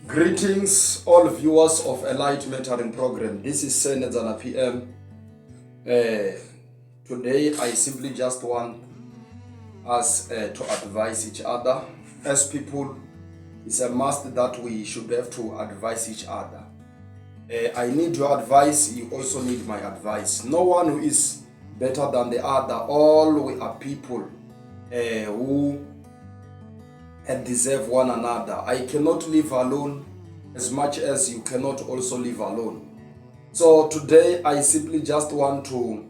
Greetings, all viewers of a Light Mentoring Program. This is Senedzana PM. Today, I simply just want us to advise each other. As people, it's a must that we should have to advise each other. I need your advice, you also need my advice. No one who is better than the other. All we are people who and deserve one another. I cannot live alone as much as you cannot also live alone. So today I simply just want to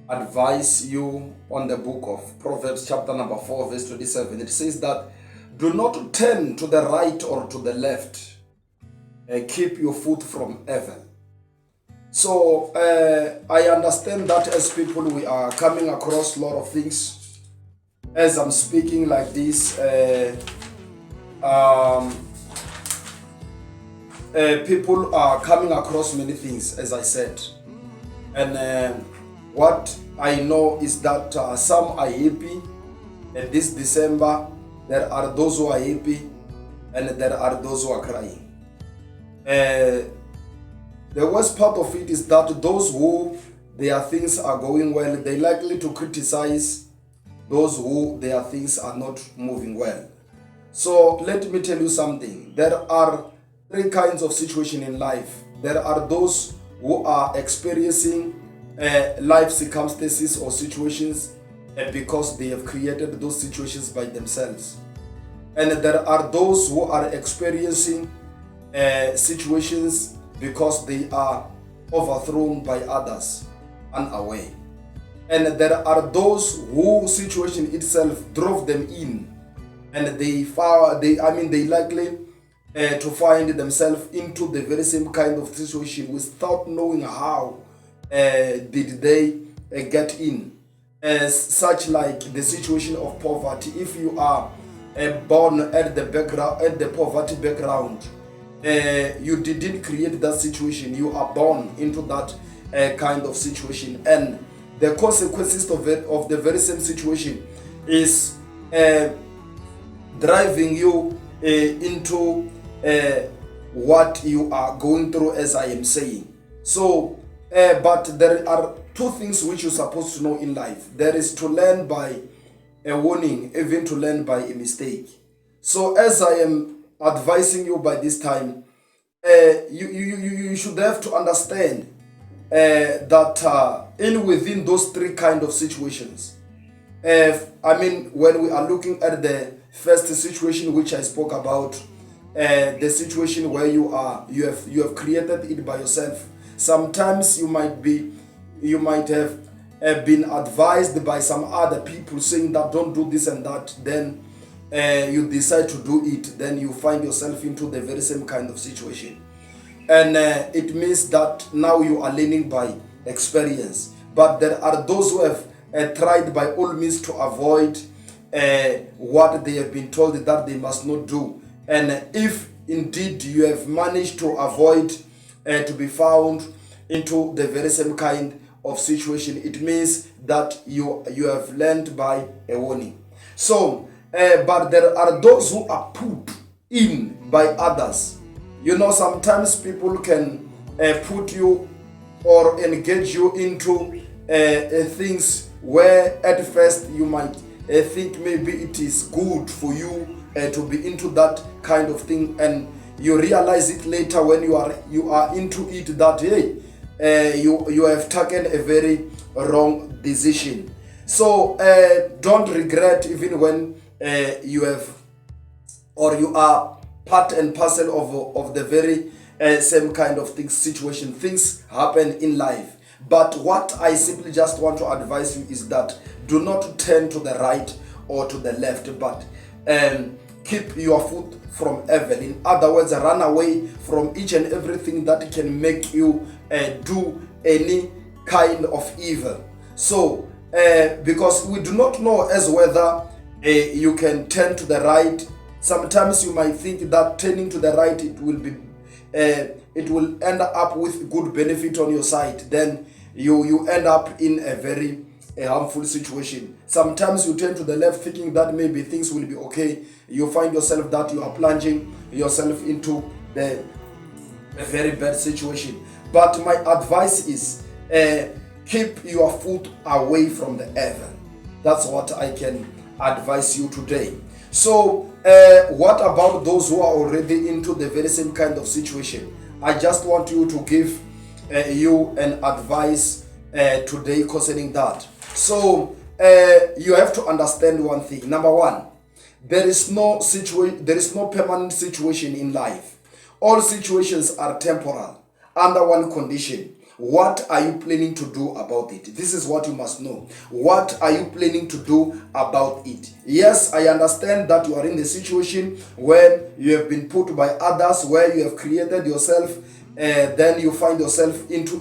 advise you on the book of Proverbs chapter number 4 verse 27. It says that do not turn to the right or to the left. Keep your foot from evil. So I understand that as people we are coming across a lot of things. As I'm speaking like this, people are coming across many things, as I said. And what I know is that some are happy. And this December, there are those who are happy and there are those who are crying. The worst part of it is that those who their things are going well, they likely to criticize those who their things are not moving well. So let me tell you something. There are three kinds of situation in life. There are those who are experiencing life circumstances or situations because they have created those situations by themselves. And there are those who are experiencing situations because they are overthrown by others unaware. And there are those who situation itself drove them in, and they likely to find themselves into the very same kind of situation without knowing how did they get in. As such, like the situation of poverty. If you are born at the poverty background, you didn't create that situation. You are born into that kind of situation, and the consequences of the very same situation is driving you into what you are going through, as I am saying. So, but there are two things which you're supposed to know in life. There is to learn by a warning, even to learn by a mistake. So, as I am advising you by this time, you should have to understand that within those three kind of situations, when we are looking at the first situation which I spoke about, the situation where you have created it by yourself. Sometimes you might have been advised by some other people saying that don't do this and that. Then you decide to do it. Then you find yourself into the very same kind of situation. And it means that now you are learning by experience. But there are those who have tried by all means to avoid what they have been told that they must not do. And if indeed you have managed to avoid to be found into the very same kind of situation, it means that you have learned by a warning. So, but there are those who are put in by others. You know, sometimes people can put you or engage you into things where at first you might think maybe it is good for you to be into that kind of thing, and you realize it later when you are into it that hey, you have taken a very wrong decision. So don't regret even when you have or you are part and parcel of the very same kind of situation. Things happen in life. But what I simply just want to advise you is that do not turn to the right or to the left, but keep your foot from evil. In other words, run away from each and everything that can make you do any kind of evil. So, because we do not know as whether you can turn to the right. Sometimes you might think that turning to the right it will end up with good benefit on your side. Then you end up in a very harmful situation. Sometimes you turn to the left thinking that maybe things will be okay. You find yourself that you are plunging yourself into a very bad situation. But my advice is keep your foot away from the evil. That's what I can advise you today. So, what about those who are already into the very same kind of situation? I just want you to give you an advice today concerning that. So, you have to understand one thing. Number one, there is no permanent situation in life. All situations are temporal under one condition. What are you planning to do about it? This is what you must know. What are you planning to do about it? Yes, I understand that you are in the situation where you have been put by others, where you have created yourself, then you find yourself into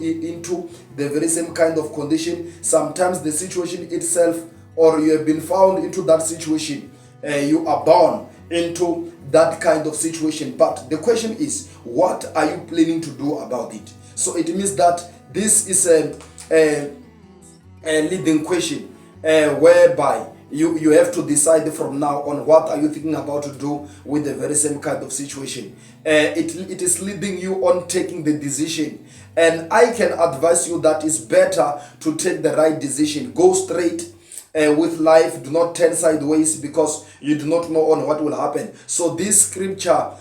the very same kind of condition. Sometimes the situation itself, or you have been found into that situation, you are born into that kind of situation. But the question is, what are you planning to do about it? So it means that this is a leading question whereby you have to decide from now on what are you thinking about to do with the very same kind of situation. It is leading you on taking the decision. And I can advise you that it's better to take the right decision. Go straight with life. Do not turn sideways because you do not know on what will happen. So this scripture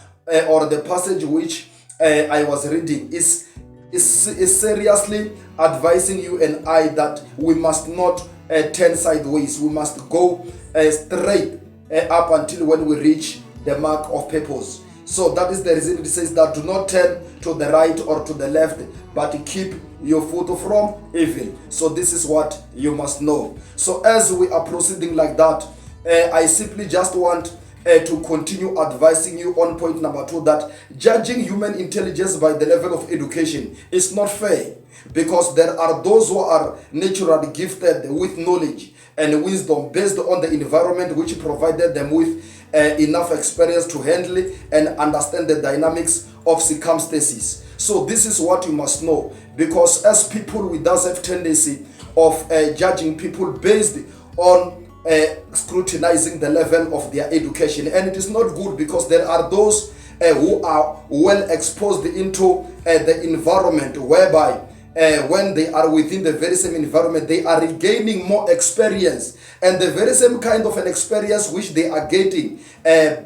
or the passage which I was reading is seriously advising you and I that we must not turn sideways. We must go straight up until when we reach the mark of purpose. So that is the reason it says that do not turn to the right or to the left, but keep your foot from evil. So this is what you must know. So as we are proceeding like that, I simply just want to continue advising you on point number 2, that judging human intelligence by the level of education is not fair, because there are those who are naturally gifted with knowledge and wisdom based on the environment which provided them with enough experience to handle and understand the dynamics of circumstances. So this is what you must know, because as people, we does have tendency of judging people based on scrutinizing the level of their education, and it is not good, because there are those who are well exposed into the environment whereby when they are within the very same environment, they are regaining more experience, and the very same kind of an experience which they are getting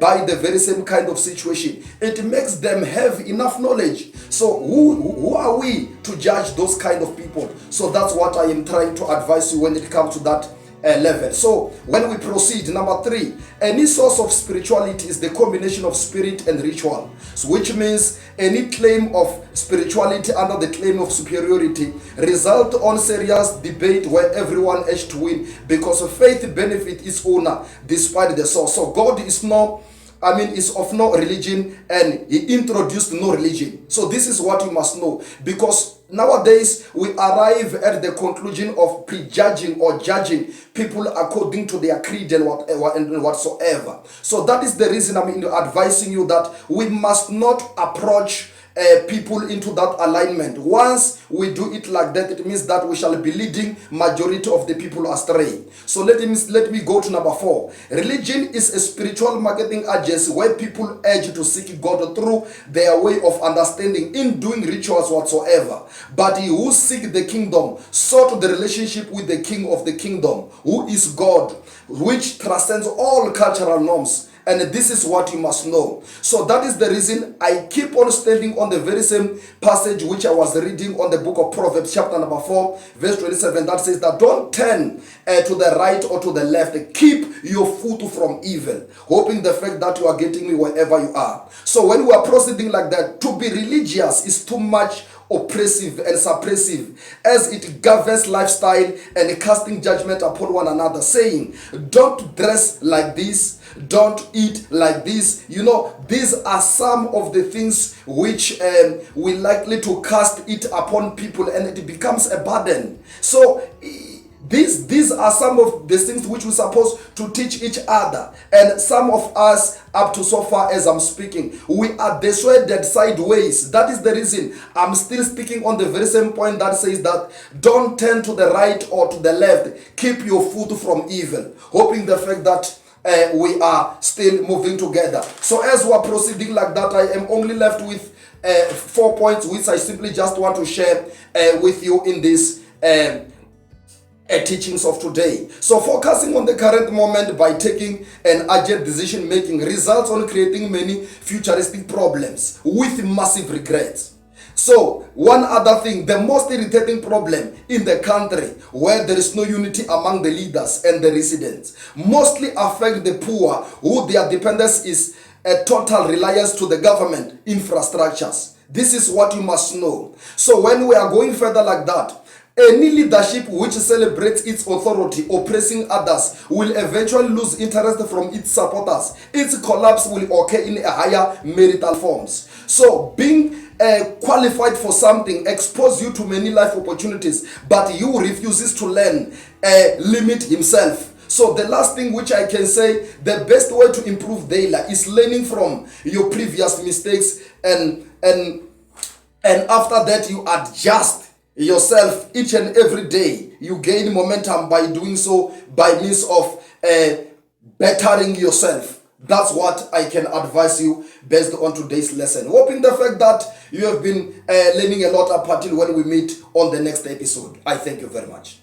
by the very same kind of situation, it makes them have enough knowledge. So who are we to judge those kind of people? So that's what I am trying to advise you when it comes to that level. So when we proceed, number 3, any source of spirituality is the combination of spirit and ritual. So which means any claim of spirituality under the claim of superiority result on serious debate where everyone has to win, because of faith benefit its owner despite the source. So God is is of no religion, and he introduced no religion. So this is what you must know, because nowadays we arrive at the conclusion of prejudging or judging people according to their creed and whatsoever. So that is the reason I'm advising you that we must not approach people into that alignment. Once we do it like that, it means that we shall be leading majority of the people astray. So let me go to number 4. Religion is a spiritual marketing agency where people urge to seek God through their way of understanding in doing rituals whatsoever. But he who seek the kingdom sought the relationship with the King of the kingdom, who is God, which transcends all cultural norms. And this is what you must know. So that is the reason I keep on standing on the very same passage which I was reading on the book of Proverbs chapter number 4 verse 27, that says that don't turn to the right or to the left. Keep your foot from evil, hoping the fact that you are getting me wherever you are. So when we are proceeding like that, to be religious is too much oppressive and suppressive, as it governs lifestyle and casting judgment upon one another, saying, don't dress like this, don't eat like this. These are some of the things which we likely to cast it upon people, and it becomes a burden. So these are some of the things which we're supposed to teach each other. And some of us, up to so far as I'm speaking, we are dissuaded sideways. That is the reason I'm still sticking on the very same point that says that don't turn to the right or to the left. Keep your foot from evil, hoping the fact that we are still moving together. So as we are proceeding like that, I am only left with 4 points which I simply just want to share with you in this teachings of today. So focusing on the current moment by taking an urgent decision making results on creating many futuristic problems with massive regrets. So one other thing, the most irritating problem in the country where there is no unity among the leaders and the residents mostly affect the poor, who their dependence is a total reliance to the government infrastructures. This is what you must know. So when we are going further like that, any leadership which celebrates its authority oppressing others will eventually lose interest from its supporters. Its collapse will occur in a higher marital forms. So being qualified for something expose you to many life opportunities, but you refuses to learn, limit himself. So the last thing which I can say, the best way to improve daily is learning from your previous mistakes, and after that you adjust yourself each and every day. You gain momentum by doing so by means of bettering yourself. That's what I can advise you based on today's lesson. Hoping the fact that you have been learning a lot up until when we meet on the next episode. I thank you very much.